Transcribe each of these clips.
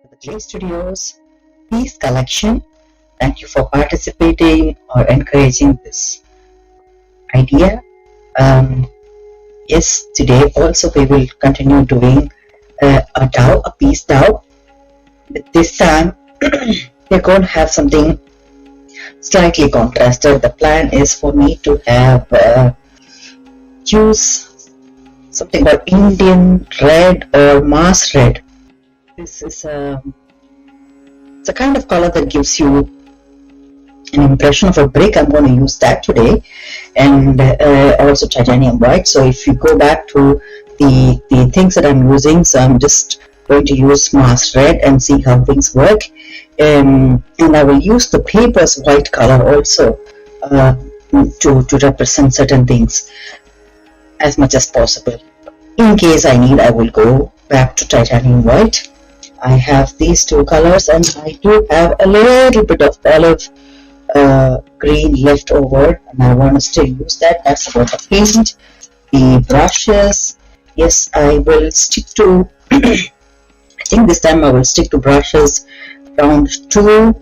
to the Clay Studios piece collection. Thank you for participating or encouraging this idea. Yes, today also we will continue doing a piece dowel. But this time we're going to have something slightly contrasted. The plan is for me to have use something called Indian red or Mars red. This is it's a kind of color that gives you an impression of a brick. I'm going to use that today, and also titanium white. So if you go back to the things that I'm using, so I'm just going to use Mars red and see how things work, and I will use the paper's white color also to represent certain things as much as possible. In case I need, I will go back to titanium white. I have these two colors, and I do have a little bit of olive green left over, and I want to still use that. That's about the paint. The brushes, yes, I will stick to I think this time I will stick to brushes round 2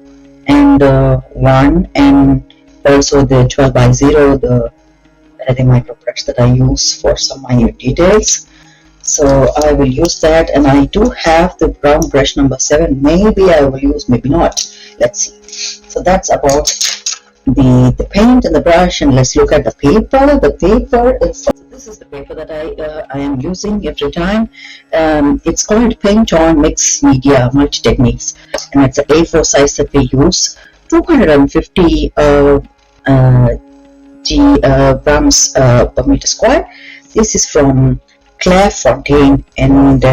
and 1, and also the 12 by 0, the micro brush that I use for some minute details. So I will use that, and I do have the brown brush number 7. Maybe I will use, maybe not. Let's see. So that's about the paint and the brush, and let's look at the paper. The paper is, so this is the paper that I am using every time. It's called Paint On Mix Media Multi Techniques, and it's an A4 size that we use. 250 grams per meter square. This is from Clairefontaine, and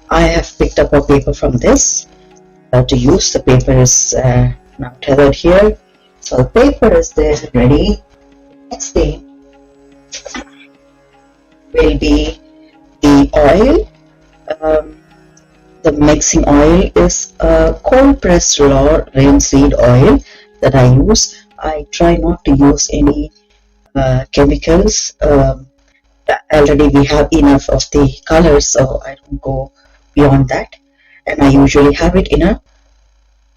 I have picked up a paper from this to use. The paper is now tethered here, so the paper is there ready. Next thing will be the oil. The mixing oil is cold pressed raw rapeseed oil that I use. I try not to use any chemicals. Already we have enough of the colors, so I don't go beyond that, and I usually have it in a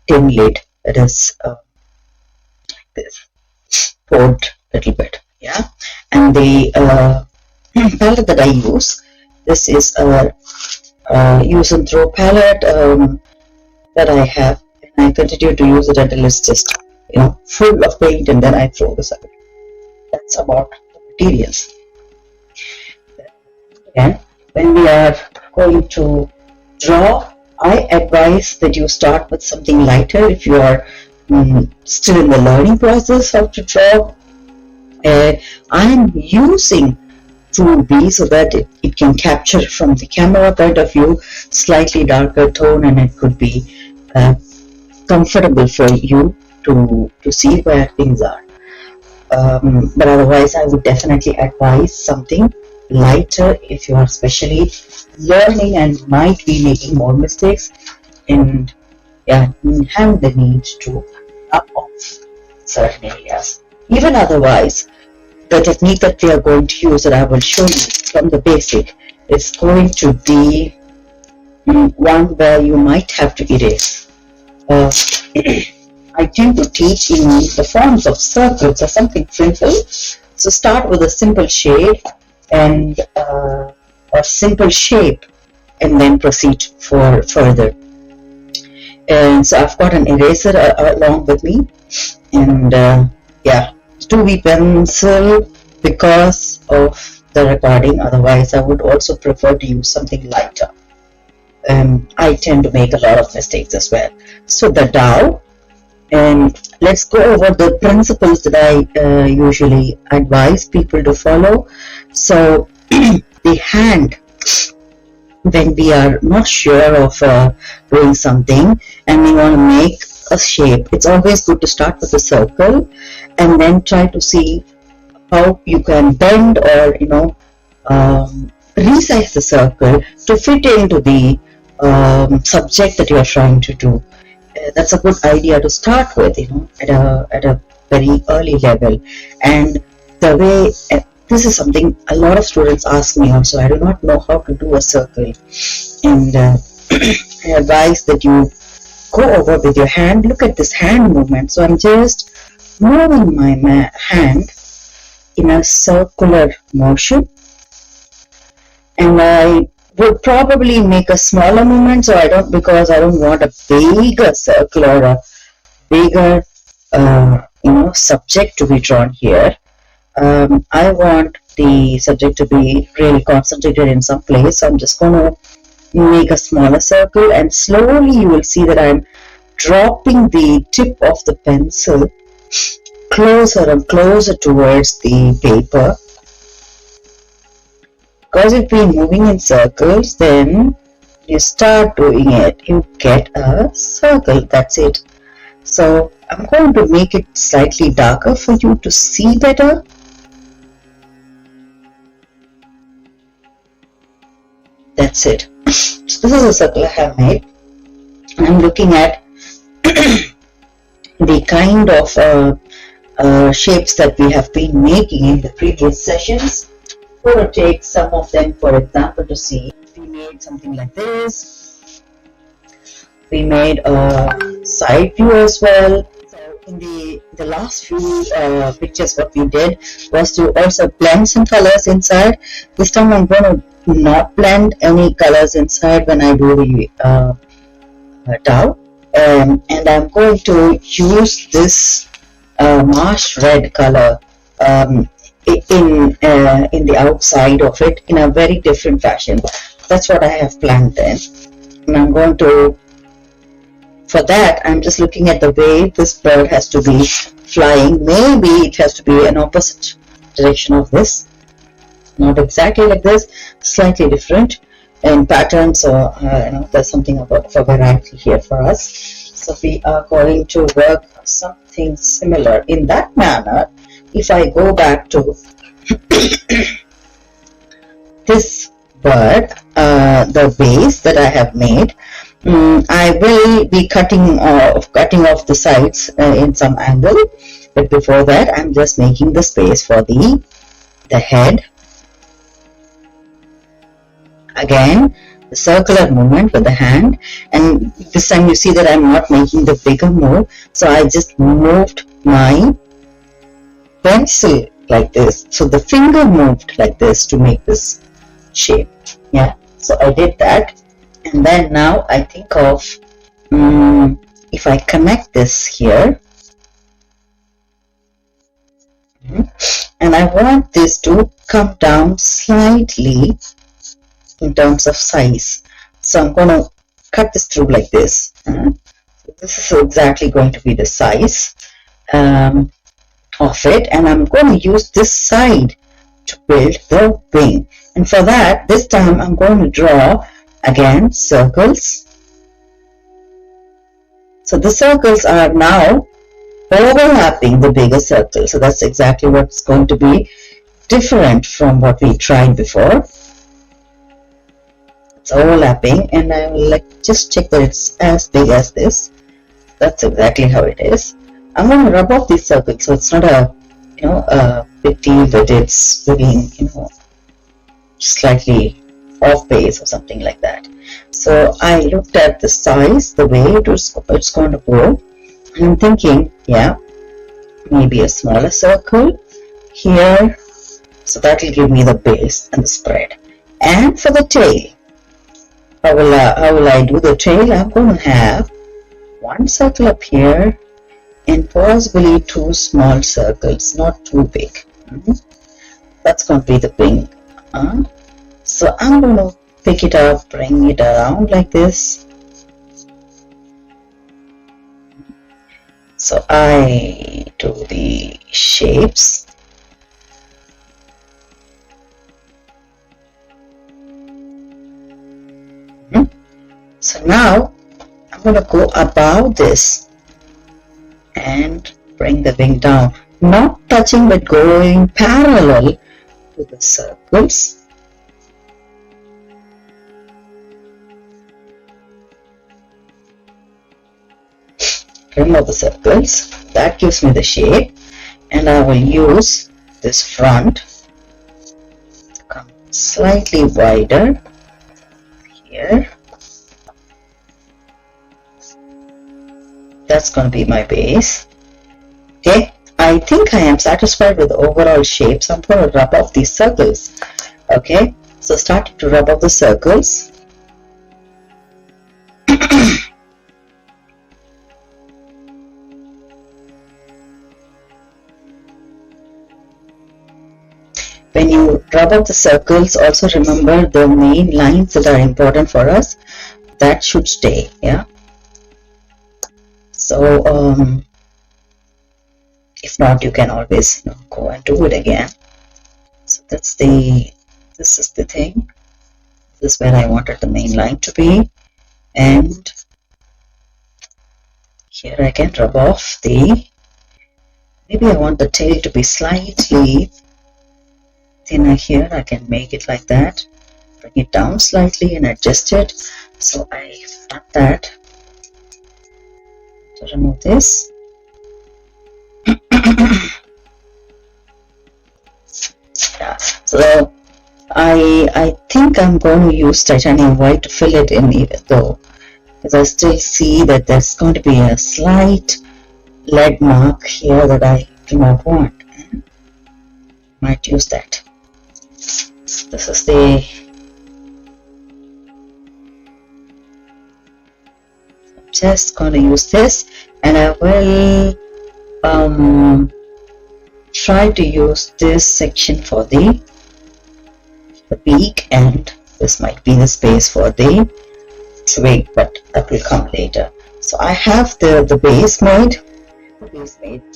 tin lid that is like this, poured a little bit, yeah. And the palette that I use, this is a use and throw palette that I have, and I continue to use it until it's just full of paint, and then I throw this out. That's about the materials. And when we are going to draw, I advise that you start with something lighter if you are still in the learning process how to draw. I am using 2B so that it can capture from the camera point of view slightly darker tone, and it could be comfortable for you to see where things are. But otherwise, I would definitely advise something lighter if you are especially learning and might be making more mistakes, and have the need to up off certain areas. Even otherwise, the technique that we are going to use, that I will show you from the basic, is going to be one where you might have to erase. I tend to teach in the forms of circles or something simple. So start with a simple shade and or simple shape, and then proceed for further. And so I've got an eraser along with me, and 2B pencil because of the recording. Otherwise, I would also prefer to use something lighter. I tend to make a lot of mistakes as well. So the dowel, and let's go over the principles that I usually advise people to follow. So the hand, when we are not sure of doing something and we want to make a shape, it's always good to start with a circle and then try to see how you can bend or resize the circle to fit into the subject that you are trying to do. That's a good idea to start with, at a very early level. And the way this is something a lot of students ask me also. I do not know how to do a circle, and I advise that you go over with your hand. Look at this hand movement. So I'm just moving my hand in a circular motion, and I would probably make a smaller movement, because I don't want a bigger circle or a bigger subject to be drawn here. I want the subject to be really concentrated in some place, so I'm just going to make a smaller circle, and slowly you will see that I'm dropping the tip of the pencil closer and closer towards the paper. Because if we're moving in circles, then you start doing it, you get a circle. That's it. So I'm going to make it slightly darker for you to see better. That's it. So this is a circle I have made. I'm looking at the kind of shapes that we have been making in the previous sessions. I'm going to take some of them for example to see. We made something like this. We made a side view as well. So in the last few pictures, what we did was to also blend some colors inside. This time I'm going to not blend any colors inside when I do the dao, and I'm going to use this marsh red color in the outside of it in a very different fashion. That's what I have planned then, and I'm going to, for that, I'm just looking at the way this bird has to be flying. Maybe it has to be an opposite direction of this, not exactly like this, slightly different in pattern. So there's something about for variety here for us. So we are going to work something similar in that manner. If I go back to this bird, the base that I have made, I will be cutting off the sides in some angle, but before that I'm just making the space for the head. Again, the circular movement with the hand, and this time you see that I'm not making the bigger move, so I just moved my pencil like this, so the finger moved like this to make this shape. Yeah, so I did that, and then now I think of if I connect this here, and I want this to come down slightly in terms of size, so I'm going to cut this through like this. This is exactly going to be the size of it, and I'm going to use this side to build the wing, and for that this time I'm going to draw again circles. So the circles are now overlapping the bigger circle, so that's exactly what's going to be different from what we tried before. It's overlapping, and I will just check that it's as big as this. That's exactly how it is. I'm going to rub off these circles, so it's not a big deal that it's looking slightly off base or something like that. So I looked at the size, the way it's going to go, and I'm thinking, yeah, maybe a smaller circle here, so that will give me the base and the spread. And for the tail, how will I do the tail? I'm going to have one circle up here and possibly two small circles, not too big. That's going to be the wing. So I'm going to pick it up, bring it around like this. So I do the shapes. So now I'm going to go above this and bring the wing down, not touching but going parallel to the circles. Remove the circles. That gives me the shape, and I will use this front to come slightly wider here. that's going to be my base. Okay, I think I am satisfied with the overall shape, so I'm going to rub off these circles. Okay, so starting to rub off the circles. When you rub off the circles, also remember the main lines that are important for us, that should stay. Yeah, so if not, you can always go and do it again. So this is the thing. This is where I wanted the main line to be, and here I can rub off maybe I want the tail to be slightly thinner here. I can make it like that, bring it down slightly and adjust it. So I've done that. So remove this. Yeah, so I think I'm going to use titanium white to fill it in, even though, because I still see that there's going to be a slight lead mark here that I do not want. Might use that. This is I'm just going to use this, and I will try to use this section for the beak, and this might be the space for the twig, but that will come later. So I have the base made.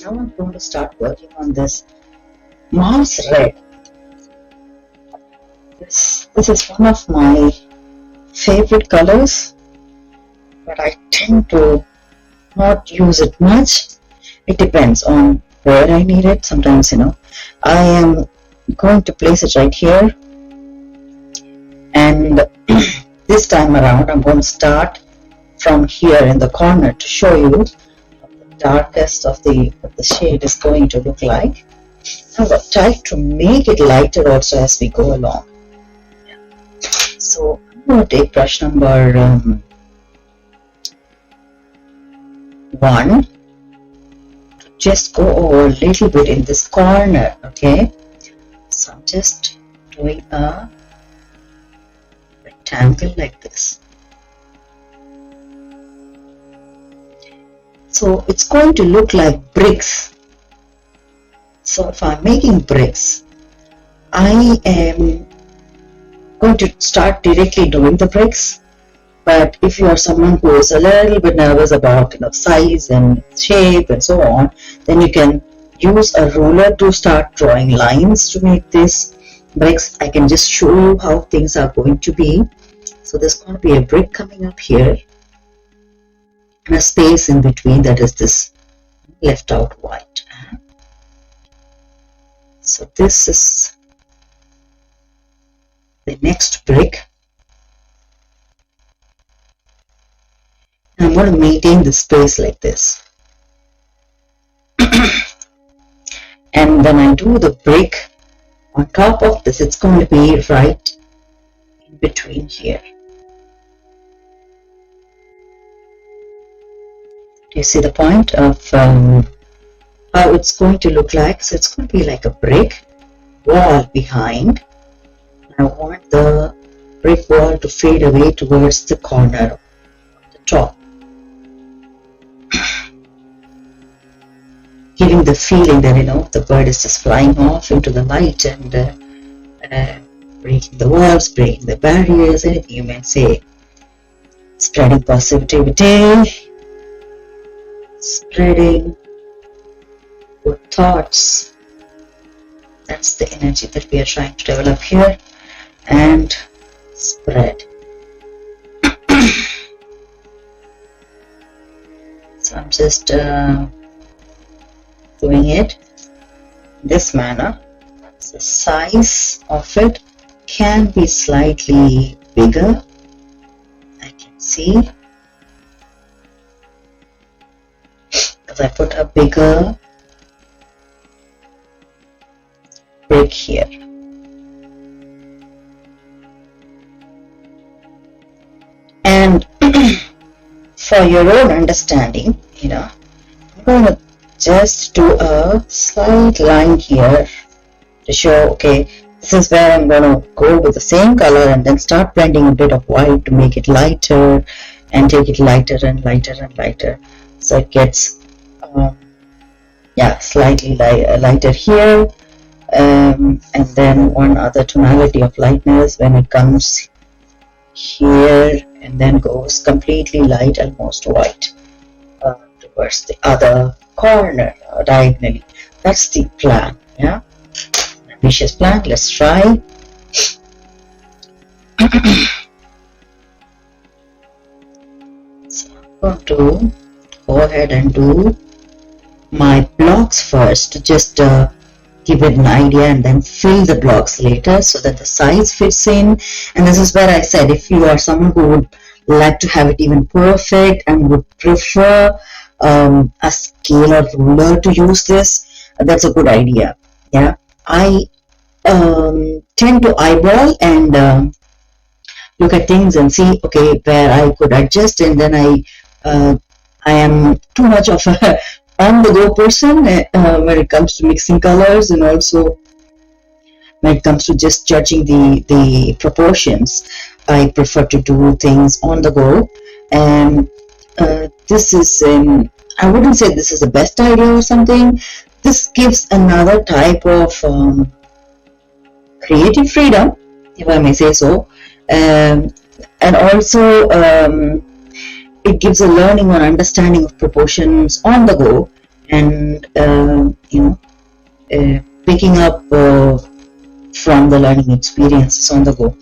Now I'm going to start working on this Mars red. This is one of my favorite colors, but I tend to not use it much. It depends on where I need it. Sometimes, I am going to place it right here, and this time around I'm going to start from here in the corner to show you what the darkest of the shade is going to look like. I will try to make it lighter also as we go along. So I'm going to take brush number 1 to just go over a little bit in this corner. Okay, so I'm just doing a rectangle like this. So it's going to look like bricks. So if I'm making bricks, I am going to start directly doing the bricks. But if you are someone who is a little bit nervous about size and shape and so on, then you can use a ruler to start drawing lines to make these bricks. I can just show you how things are going to be. So there's going to be a brick coming up here and a space in between, that is this left out white. So this is the next brick. I'm going to maintain the space like this. And when I do the brick on top of this, it's going to be right in between here. Do you see the point of how it's going to look like? So it's going to be like a brick wall behind. I want the brick wall to fade away towards the corner of the top, giving the feeling that the bird is just flying off into the light and breaking the walls, breaking the barriers, anything you may say. Spreading positivity, spreading good thoughts. That's the energy that we are trying to develop here, and spread. So I'm just doing it in this manner. The size of it can be slightly bigger, I can see, because I put a bigger brick here. And for your own understanding, you know, I'm going to just do a slight line here to show, okay, this is where I'm going to go with the same color and then start blending a bit of white to make it lighter and take it lighter and lighter and lighter, so it gets yeah, slightly lighter here, and then one other tonality of lightness when it comes here and then goes completely light, almost white, towards the other corner diagonally. That's the plan. Yeah, ambitious plan. Let's try. So I'm going to go ahead and do my blocks first to just give it an idea and then fill the blocks later so that the size fits in. And this is where I said, if you are someone who would like to have it even perfect and would prefer a scale or ruler to use this, that's a good idea. Yeah, I tend to eyeball and look at things and see, okay, where I could adjust, and then I am too much of a on-the-go person when it comes to mixing colors, and also when it comes to just judging the proportions. I prefer to do things on the go, and this is I wouldn't say this is the best idea or something. This gives another type of creative freedom, if I may say so, and also it gives a learning or understanding of proportions on the go, and picking up from the learning experiences on the go.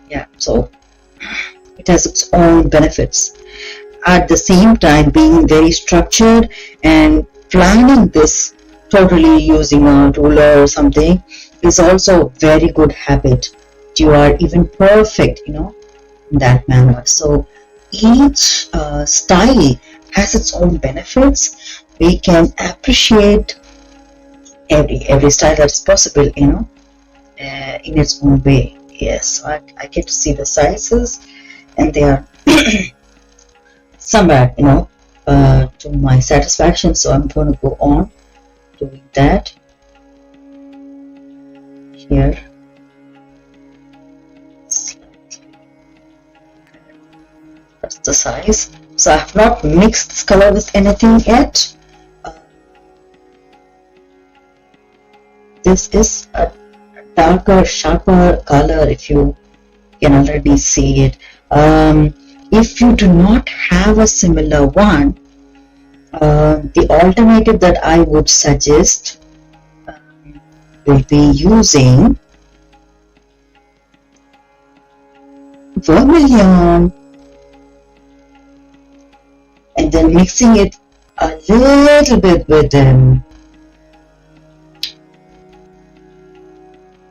Yeah, so it has its own benefits. At the same time, being very structured and planning this totally using a ruler or something is also a very good habit. You are even perfect, in that manner. So each style has its own benefits. We can appreciate every style that's possible, in its own way. Yes, so I get to see the sizes, and they are somewhere, to my satisfaction. So I'm going to go on doing that here. That's the size. So I have not mixed this color with anything yet. This is a darker, sharper color, if you can already see it. If you do not have a similar one, the alternative that I would suggest will be using vermilion and then mixing it a little bit with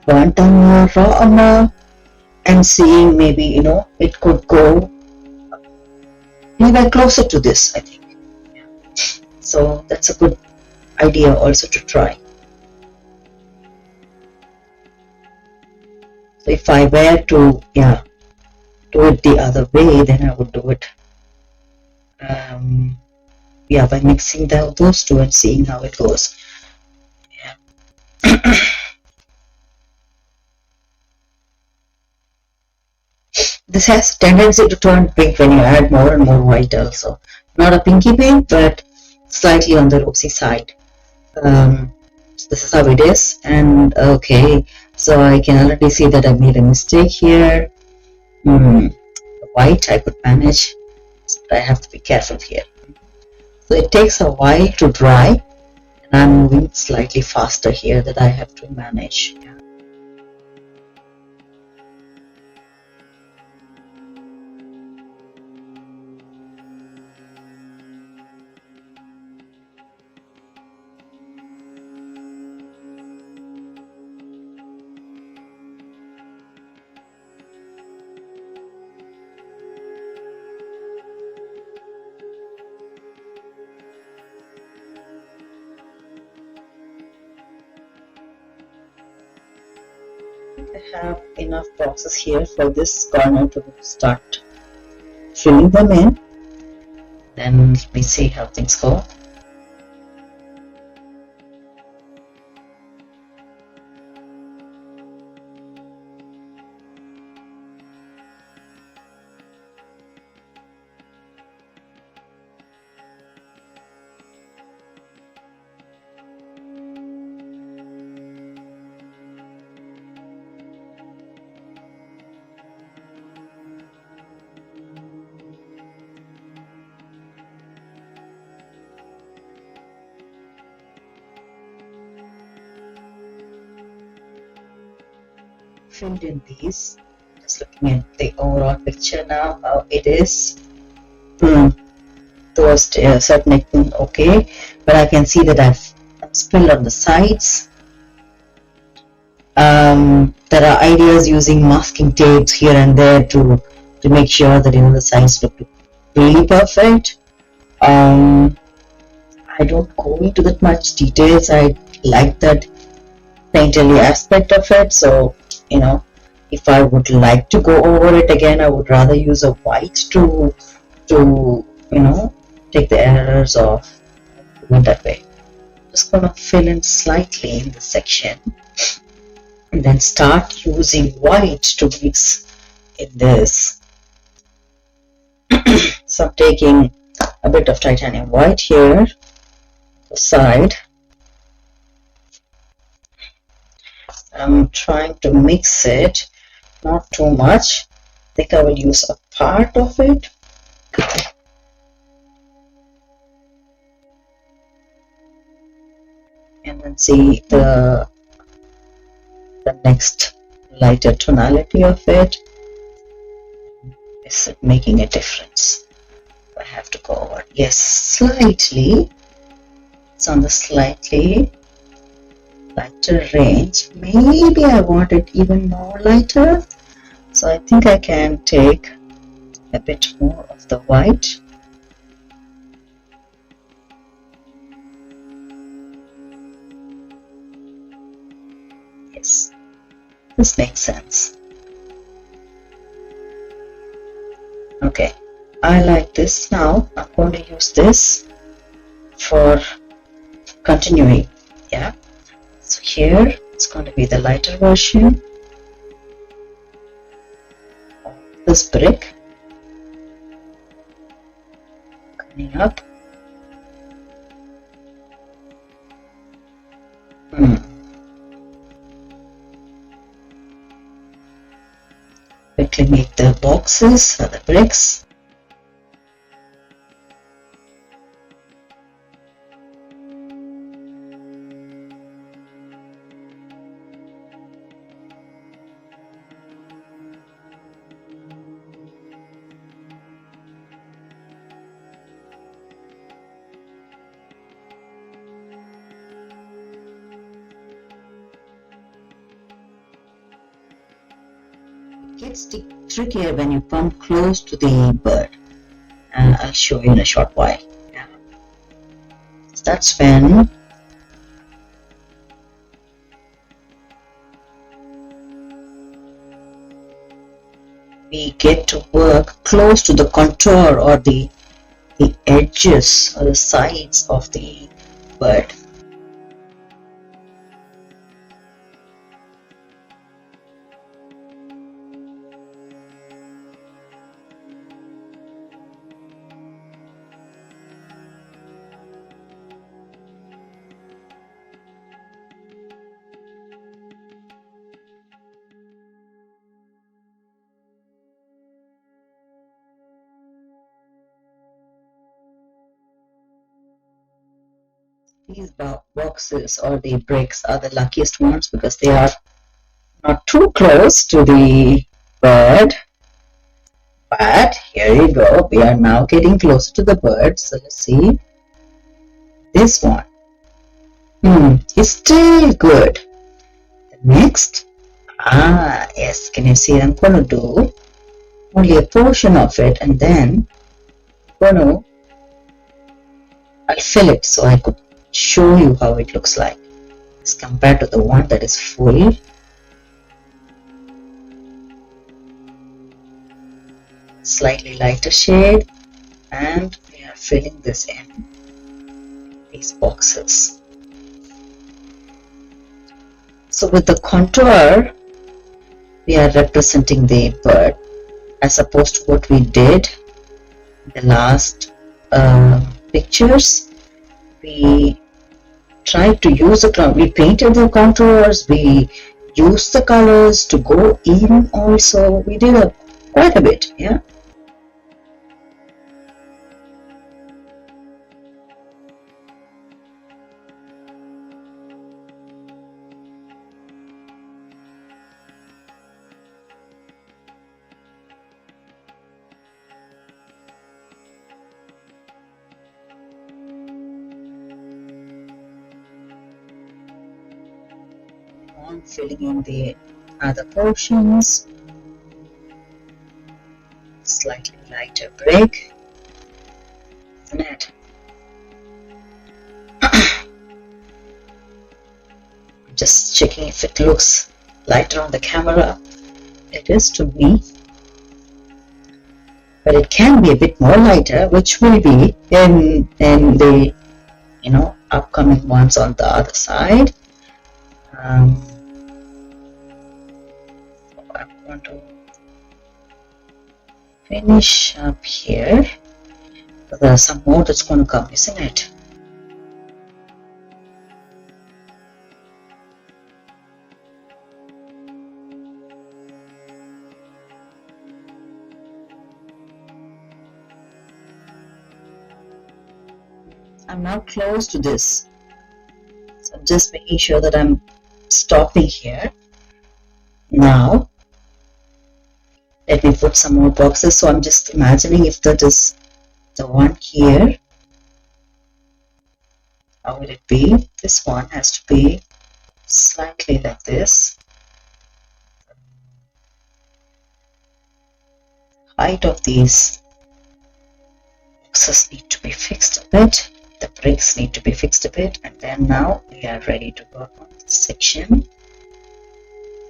burnt umber, raw umber, and seeing maybe it could go maybe closer to this, I think. Yeah. So that's a good idea also to try. So if I were to do it the other way, then I would do it by mixing those two and seeing how it goes. Yeah. This has tendency to turn pink when you add more and more white also. Not a pinky pink, but slightly on the rosy side. This is how it is. And okay, so I can already see that I made a mistake here. The white I could manage, but I have to be careful here. So it takes a while to dry, and I'm moving slightly faster here that I have to manage. I have enough boxes here for this corner to start filling them in. Then let me see how things go. Filled in these. Just looking at the overall picture now, how it is. Towards certain okay, but I can see that I've spilled on the sides. There are ideas using masking tapes here and there to make sure that the sides look really perfect. I don't go into that much details. I like that painterly aspect of it, so if I would like to go over it again, I would rather use a white to take the errors off. Doing that way. Just gonna fill in slightly in the section and then start using white to mix in this. So I'm taking a bit of titanium white here, the side. I'm trying to mix it, not too much. I think I will use a part of it. And then see the next lighter tonality of it. Is it making a difference? I have to go over. Yes, slightly. It's on the slightly lighter range. Maybe I want it even more lighter, so I think I can take a bit more of the white. Yes, this makes sense. Okay, I like this now. I'm going to use this for continuing. Yeah. So here it's going to be the lighter version of this brick coming up. Quickly make the boxes or the bricks. It gets trickier when you come close to the bird, and I'll show you in a short while. Yeah. So that's when we get to work close to the contour or the edges or the sides of the bird. These boxes or the bricks are the luckiest ones because they are not too close to the bird. But here you go, we are now getting closer to the bird. So let's see. This one is still good. The next, yes, can you see? I'm going to do only a portion of it, and then I'll fill it so I could show you how it looks like as compared to the one that is full. Slightly lighter shade, and we are filling this in these boxes. So with the contour, we are representing the bird as opposed to what we did in the last pictures. We tried to use the ground. We painted the contours. We used the colors to go in. Also, we did quite a bit. Yeah. On filling in the other portions. Slightly lighter brick, isn't it? Just checking if it looks lighter on the camera. It is to me, but it can be a bit more lighter, which will be in the upcoming ones on the other side. I want to finish up here. There's some more that's going to come, isn't it? I'm now close to this, so I'm just making sure that I'm stopping here. Now let me put some more boxes. So I'm just imagining if that is the one here, how will it be? This one has to be slightly like this. Height of these boxes need to be fixed a bit. The bricks need to be fixed a bit, and then now we are ready to work on this section.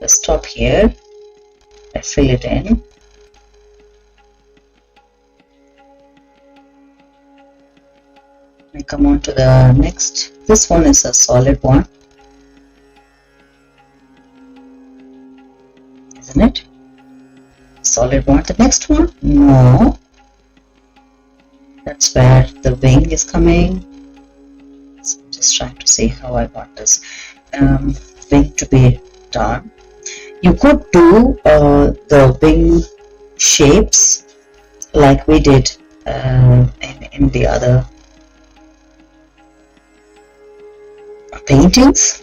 Let's stop here. I fill it in. I come on to the next. This one is a solid one, isn't it? Solid one. The next one? No. That's where the wing is coming. So I'm just trying to see how I want this wing to be done. You could do the wing shapes like we did in the other paintings.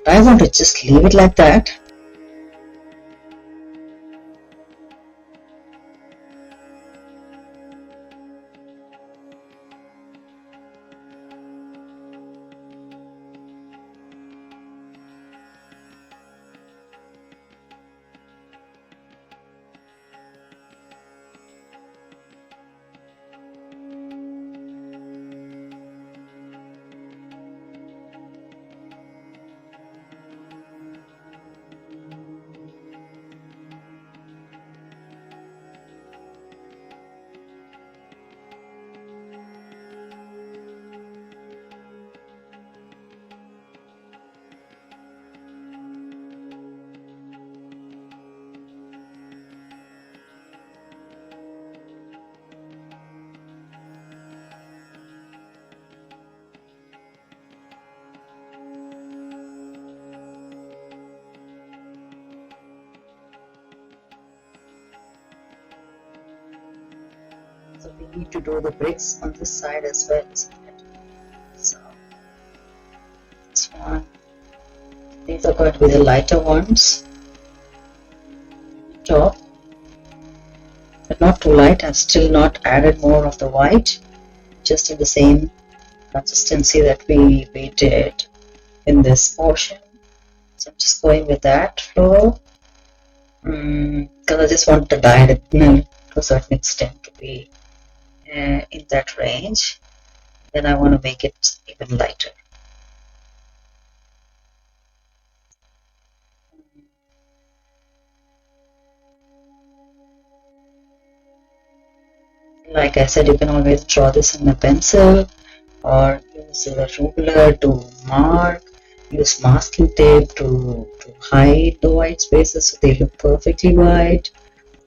I want to just leave it like that. So we need to do the bricks on this side as well, isn't it? So this one, these are going to be the lighter ones. Top, but not too light. I've still not added more of the white, just in the same consistency that we did in this portion. So I'm just going with that flow because I just want the diagonal to a certain extent to be in that range. Then I want to make it even lighter. Like I said, you can always draw this in a pencil or use a ruler to mark, use masking tape to hide the white spaces so they look perfectly white.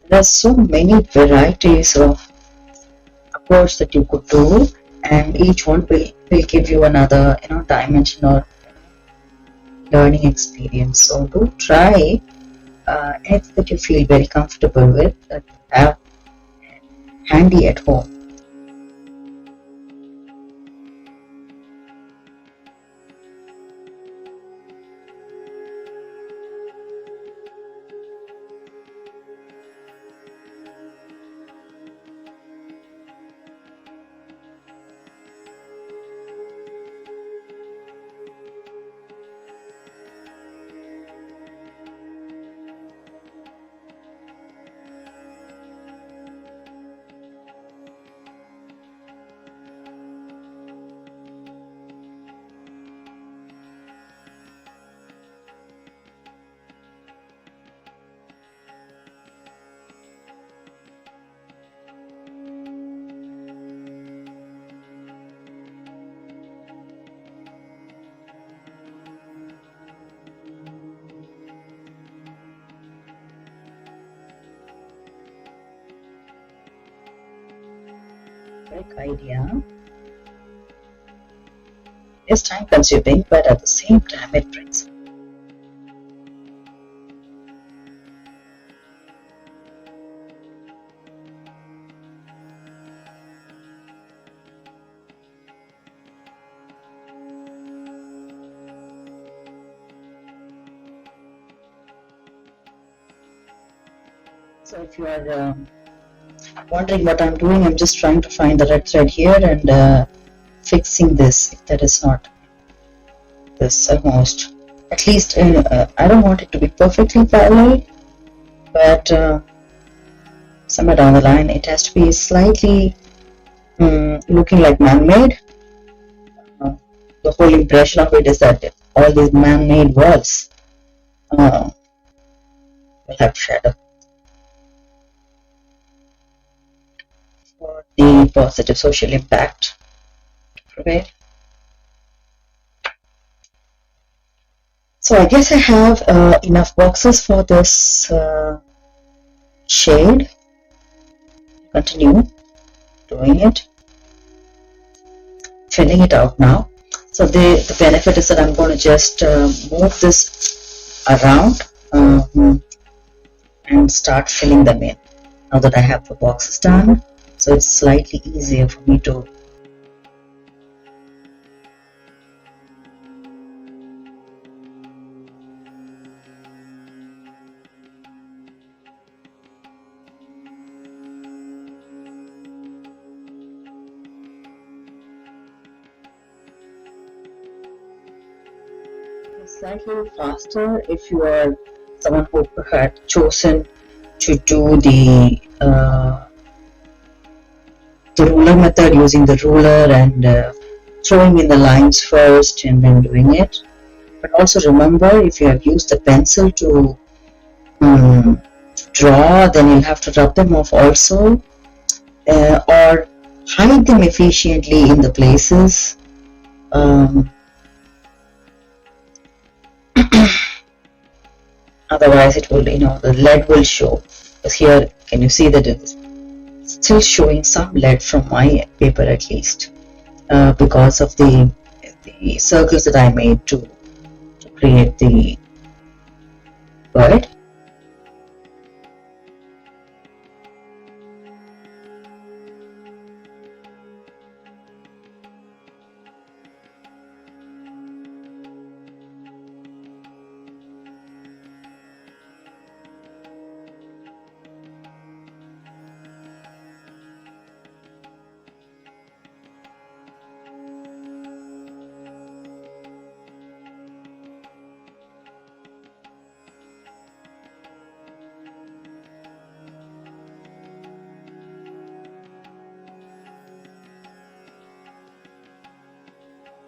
There are so many varieties of approach that you could do, and each one will give you another dimension or learning experience. So do try anything that you feel very comfortable with, that you have handy at home. Quick idea. It's time consuming, but at the same time it brings. So if you are wondering what I'm doing, I'm just trying to find the red thread here and fixing this if that is not this almost. At least I don't want it to be perfectly parallel, but somewhere down the line it has to be slightly looking like man-made. The whole impression of it is that all these man-made walls will have shadow. For the positive social impact to prevail. So I guess I have enough boxes for this shade. Continue doing it, filling it out now. So the benefit is that I'm going to just move this around and start filling them in. Now that I have the boxes done, so it's slightly easier for me to slightly faster if you are someone who had chosen to do the ruler method, using the ruler and throwing in the lines first and then doing it. But also remember, if you have used the pencil to draw, then you'll have to rub them off also, or hide them efficiently in the places. Otherwise it will, the lead will show. Because here, can you see that it's still showing some lead from my paper at least, because of the circles that I made to create the bird.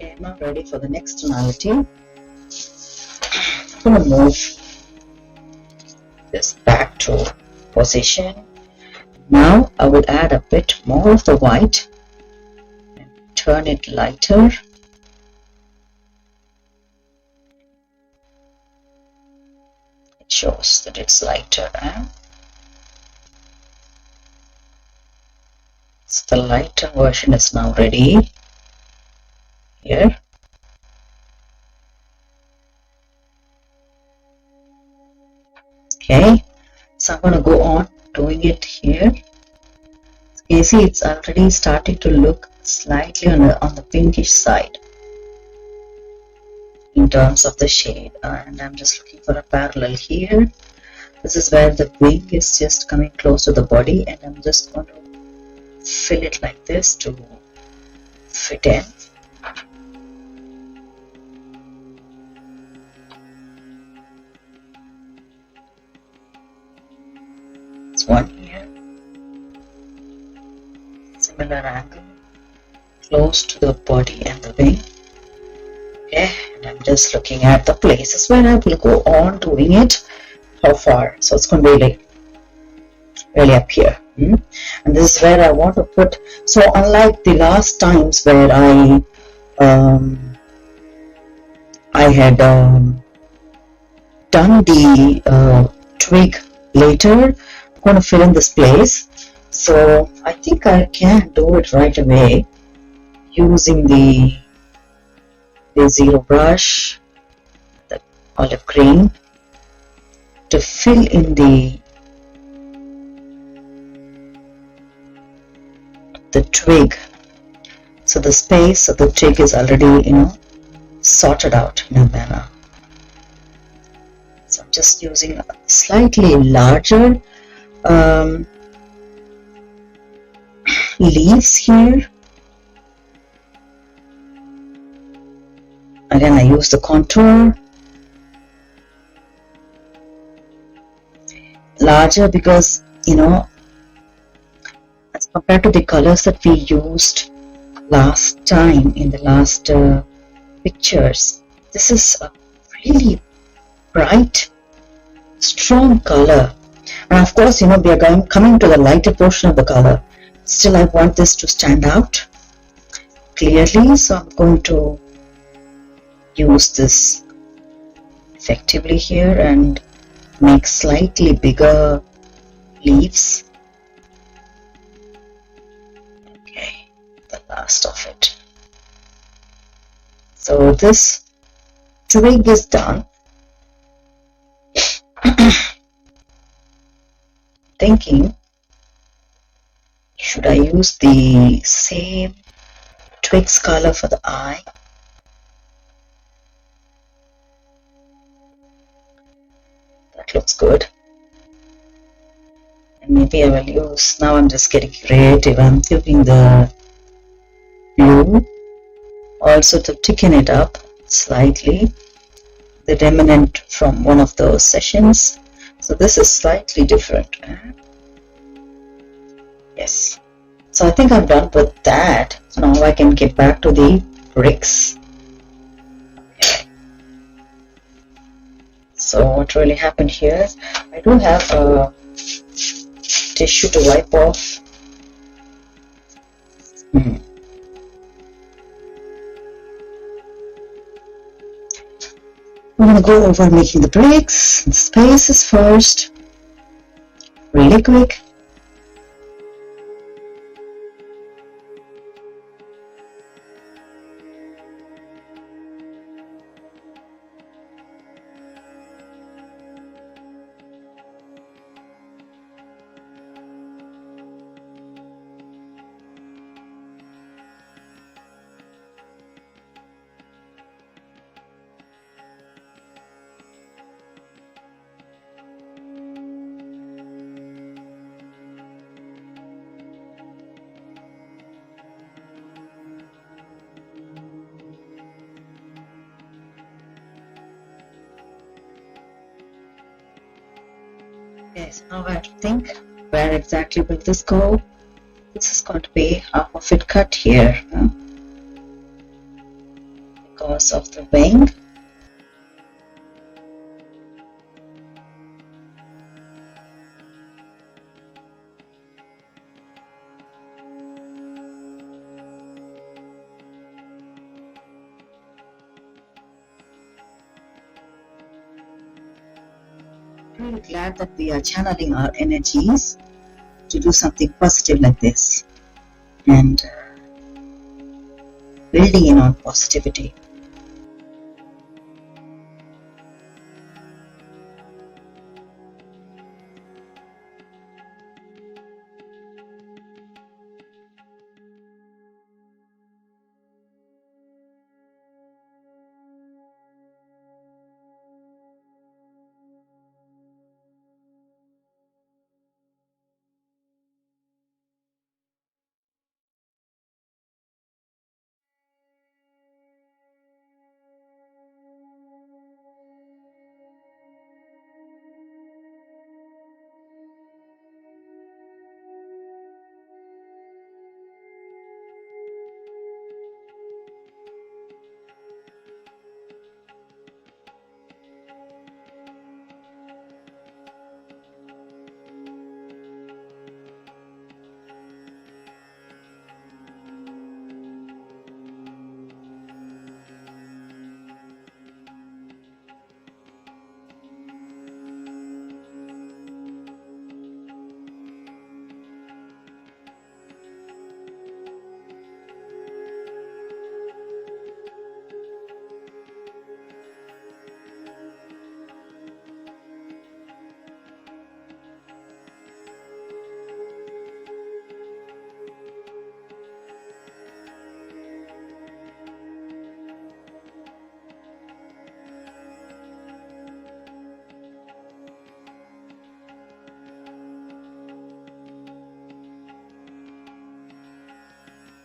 Okay, I'm now ready for the next tonality. I'm going to move this back to position. Now I will add a bit more of the white and turn it lighter. It shows that it's lighter. So the lighter version is now ready here. Okay, so I'm going to go on doing it here. You see, it's already starting to look slightly on the pinkish side in terms of the shade, and I'm just looking for a parallel here. This is where the wing is just coming close to the body, and I'm just going to fill it like this to fit in. It's one here, similar angle, close to the body and the wing. Okay, and I'm just looking at the places where I will go on doing it. How far? So it's going to be like really up here. And this is where I want to put. So unlike the last times where I had done the twig later, I'm going to fill in this place. So I think I can do it right away using the zero brush, the olive green, to fill in the twig. So the space of the twig is already, sorted out in a manner. So I'm just using a slightly larger leaves here. Again, I use the contour larger because, as compared to the colors that we used last time in the last pictures, this is a really bright, strong color. And of course, we are coming to the lighter portion of the color. Still, I want this to stand out clearly, so I'm going to use this effectively here and make slightly bigger leaves. Okay, the last of it. So this twig is done. Thinking, should I use the same twig's color for the eye? That looks good. And maybe I will use, now I'm just getting creative, I'm using the blue also to thicken it up slightly, the remnant from one of those sessions. So this is slightly different. Yes. So I think I'm done with that. Now I can get back to the bricks. Okay. So what really happened here, I do have a tissue to wipe off. I'm going to go over making the bricks, the spaces first, really quick. Okay, so now I have to think, where exactly will this go? This is going to be half of it cut here, because of the wing. really glad that we are channeling our energies to do something positive like this and building in on positivity.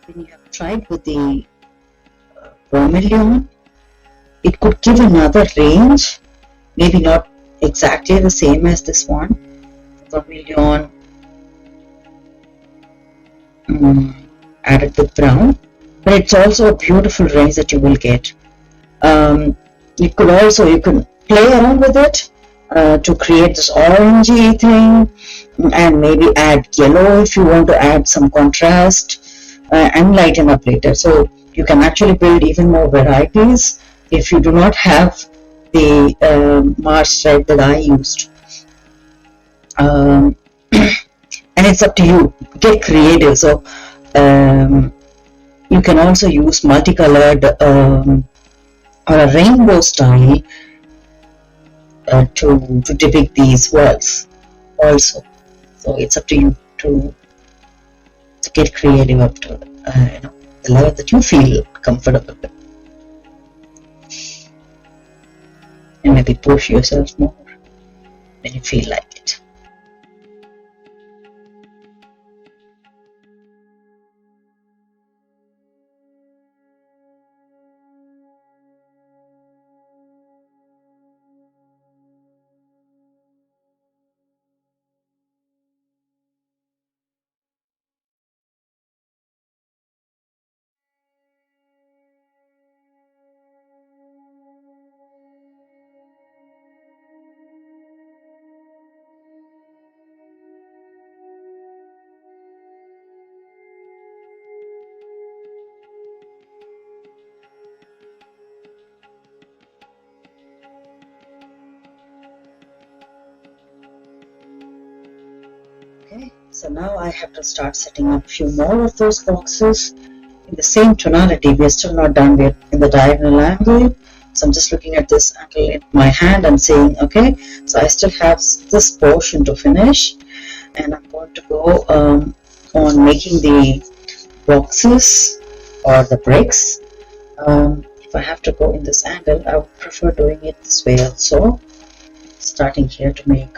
When you have tried with the vermilion, it could give another range, maybe not exactly the same as this one. Vermilion added with brown, but it's also a beautiful range that you will get. You can play around with it to create this orangey thing, and maybe add yellow if you want to add some contrast and lighten up later. So you can actually build even more varieties if you do not have the Mars thread that I used. And it's up to you. Get creative. So you can also use multicolored or a rainbow style to depict these walls also. So it's up to you to get creative up to the level that you feel comfortable with, and maybe push yourself more when you feel like it. Okay, so now I have to start setting up a few more of those boxes in the same tonality. We are still not done. We're in the diagonal angle. So I'm just looking at this angle in my hand and saying, okay, so I still have this portion to finish, and I'm going to go on making the boxes or the bricks. If I have to go in this angle, I would prefer doing it this way also. Starting here to make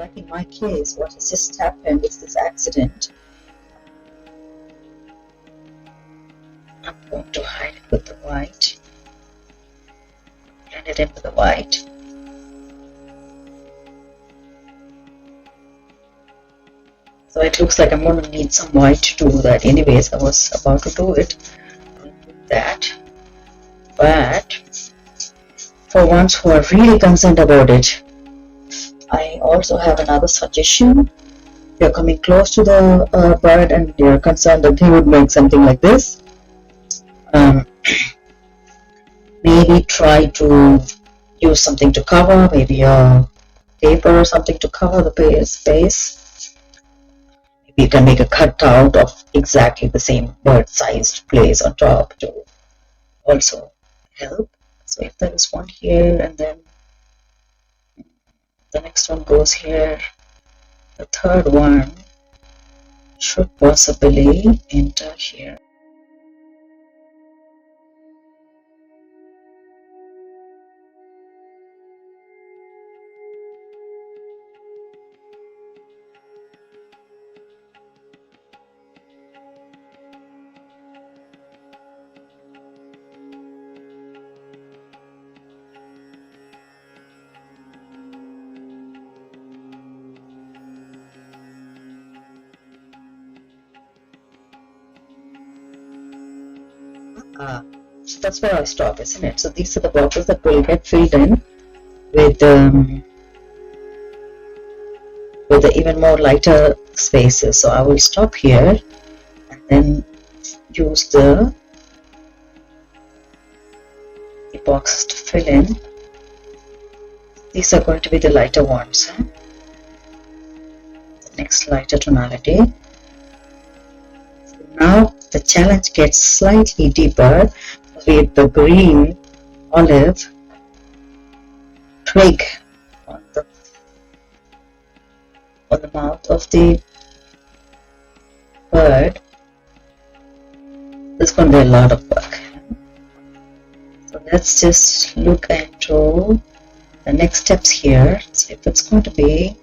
like in my case, what has just happened is this accident. I'm going to hide it with the white. Blend it in with the white. So it looks like I'm going to need some white to do that. Anyways, I was about to do it. I'll do that. But for ones who are really concerned about it, I also have another suggestion. If you're coming close to the bird and you're concerned that he would make something like this, maybe try to use something to cover, maybe a paper or something to cover the space. Maybe you can make a cutout of exactly the same bird-sized place on top to also help. So if there is one here and then the next one goes here, the third one should possibly enter here. So that's where I stop, isn't it? So these are the boxes that will get filled in with the even more lighter spaces. So I will stop here and then use the boxes to fill in. These are going to be the lighter ones. The next lighter tonality. So now the challenge gets slightly deeper with the green olive twig on the mouth of the bird. There's going to be a lot of work. So let's just look into the next steps here. So if it's going to be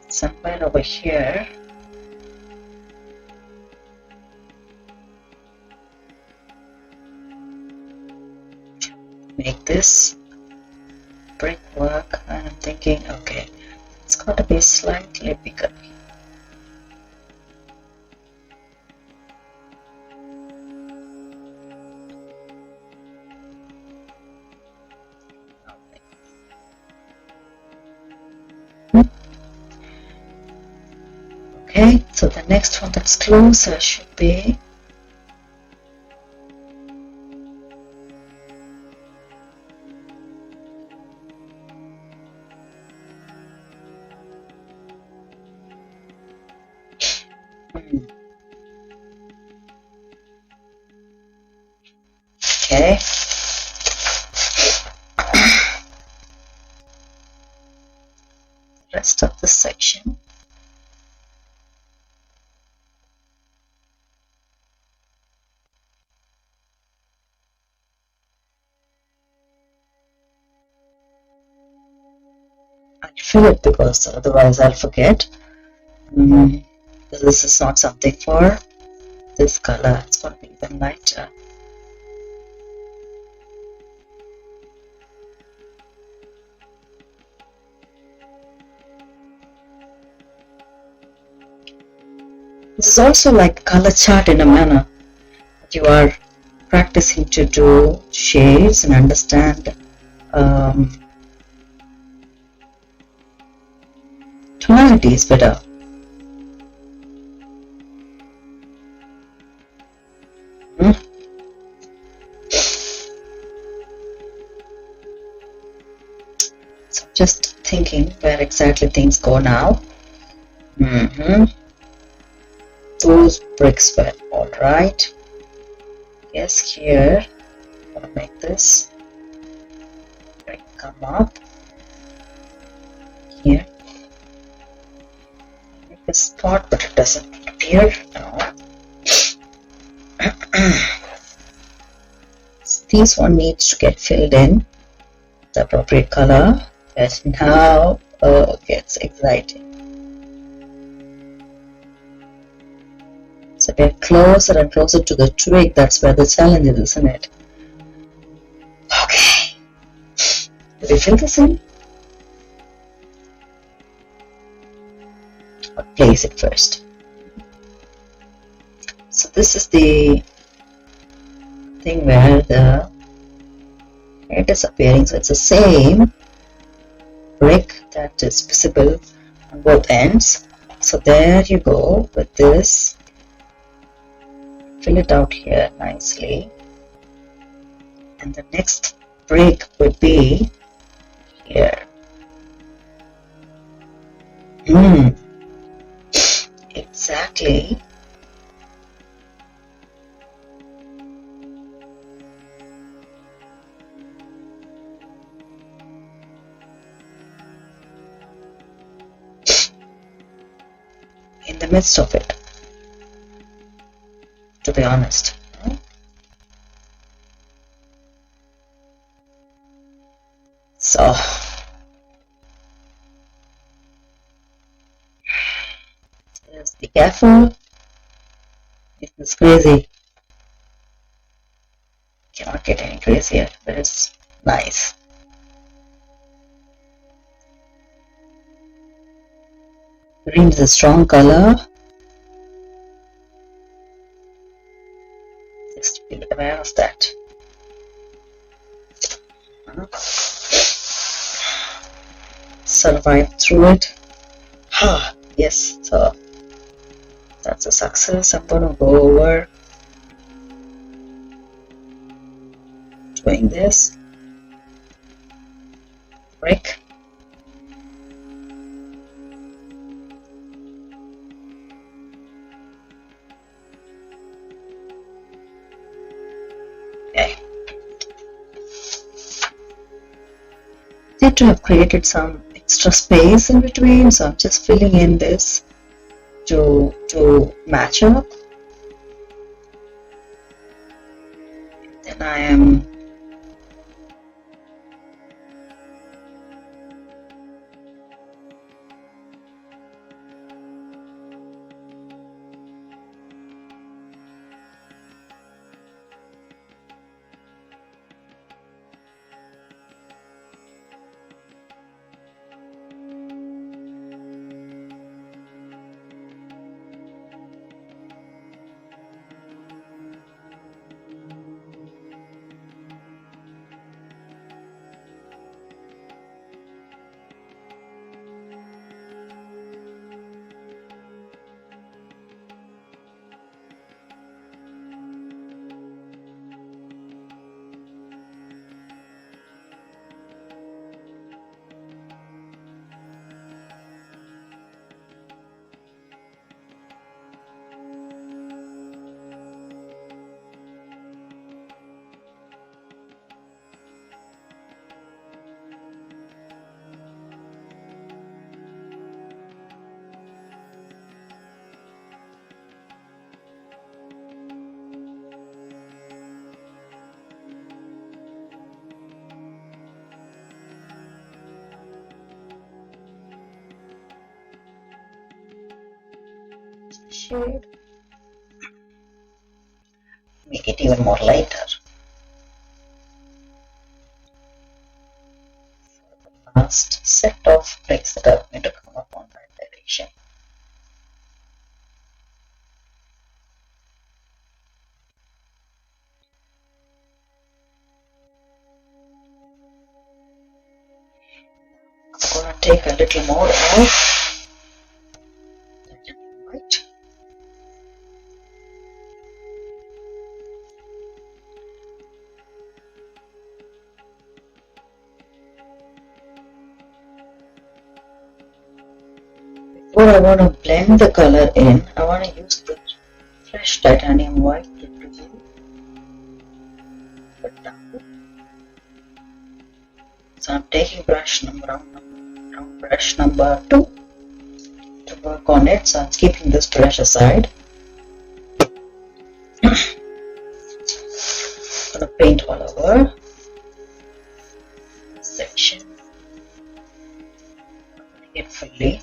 somewhere over here, make this brickwork, and I'm thinking, okay, it's got to be slightly bigger. Okay, so the next one that's closer should be okay. Rest of this section. I'll fill it because otherwise I'll forget. This is not something for this color. It's going to be even lighter. This is also like color chart in a manner. You are practicing to do shades and understand tonalities better. So just thinking where exactly things go now. Those bricks were all right. Yes, here I'm gonna make this brick come up here. Make a spot, but it doesn't appear now. piece one needs to get filled in the appropriate color. But now it gets exciting. So get closer and closer to the twig. That's where the challenge is, isn't it? Okay. Do we fill this in? Or place it first? So this is the thing where the head is appearing. So it's the same brick that is visible on both ends. So there you go with this. Fill it out here nicely. And the next brick would be here. Exactly. In the midst of it, to be honest. So just be careful. It's crazy. Cannot get any crazier, but it's nice. Green is a strong color. Just be aware of that. Survive through it. Yes, so that's a success. I'm gonna go over doing this brick. Okay. Need to have created some extra space in between, so I'm just filling in this to match up. Then I am shade, make it even more lighter. The last set of bricks that are going to come up on that direction. I'm going to take a little more of white. Before I want to blend the color in, I want to use the fresh titanium white to put down. So I'm taking brush number 2 to work on it. So I'm keeping this brush aside. gonna paint all over this section, putting it fully.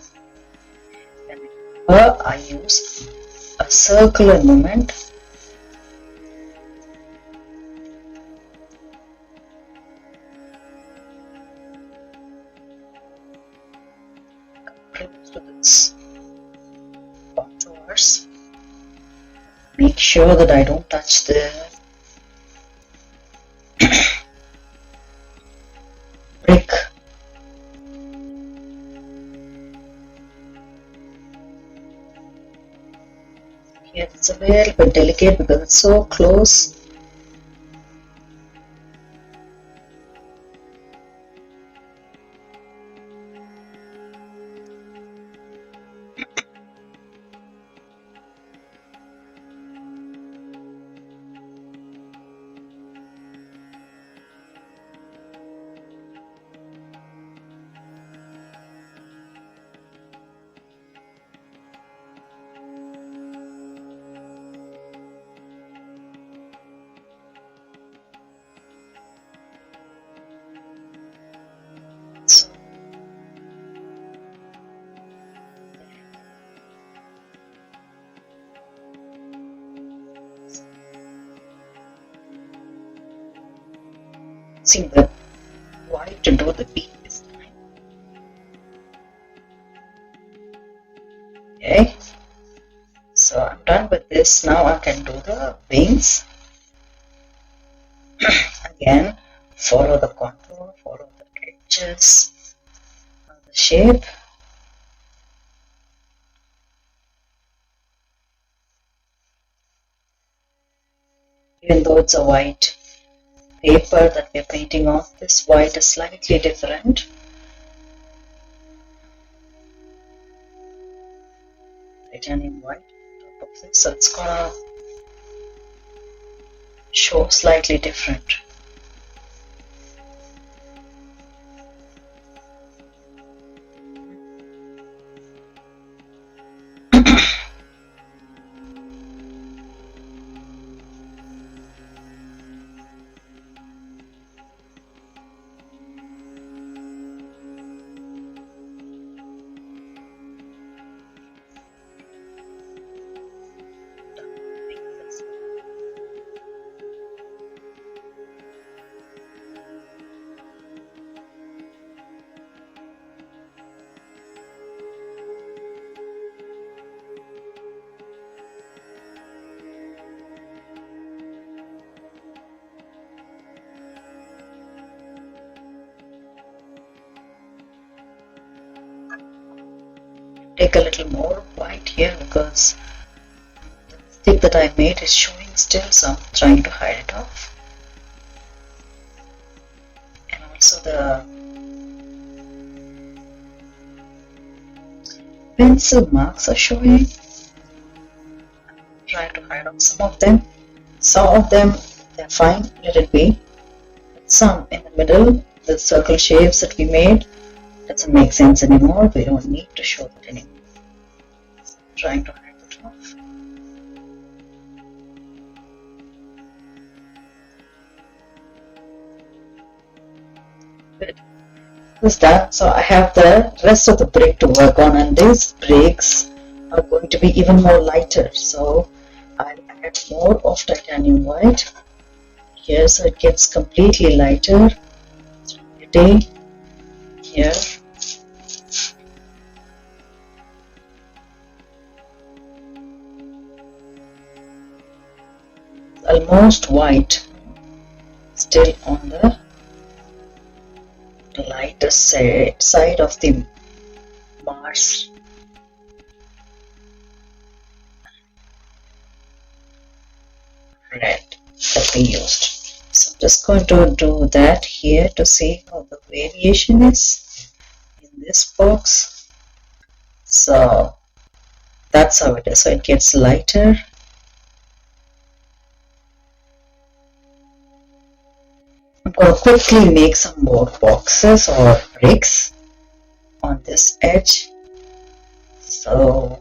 And here I use a circular movement. To this contours. Make sure that I don't touch the brick. Here it's a little bit delicate because it's so close. See the white to do the beak this time. Okay, so I'm done with this. Now I can do the wings. Again, follow the contour, follow the edges of the shape. Even though it's a white paper that we're painting on, this white is slightly different. Titanium white on top of this, so it's gonna show slightly different. Take a little more white here because the mistake that I made is showing still, so I'm trying to hide it off. And also the pencil marks are showing. Try to hide off some of them. Some of them, they're fine, let it be. Some in the middle, the circle shapes that we made, doesn't make sense anymore. We don't need to show that anymore. So I'm trying to hide it off. Good. This is done. So I have the rest of the brick to work on, and these bricks are going to be even more lighter. So I'll add more of titanium white here so it gets completely lighter. Here. Almost white, still on the lighter side of the Mars. Red that we used. So I'm just going to do that here to see how the variation is in this box. So that's how it is. So it gets lighter. I'm going to quickly make some more boxes or bricks on this edge. So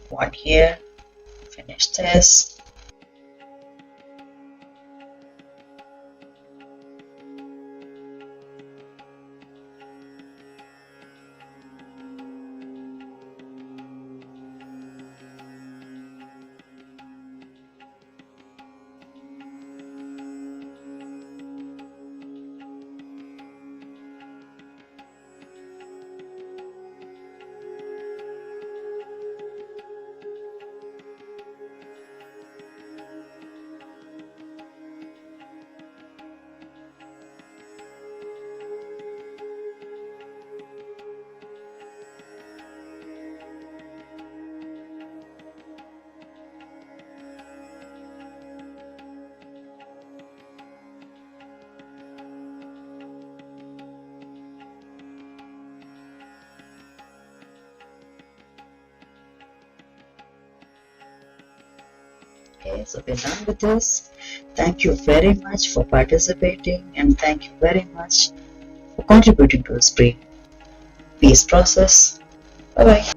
one here, finish this. Okay, so we're done with this. Thank you very much for participating, and thank you very much for contributing to this peace process. Bye bye.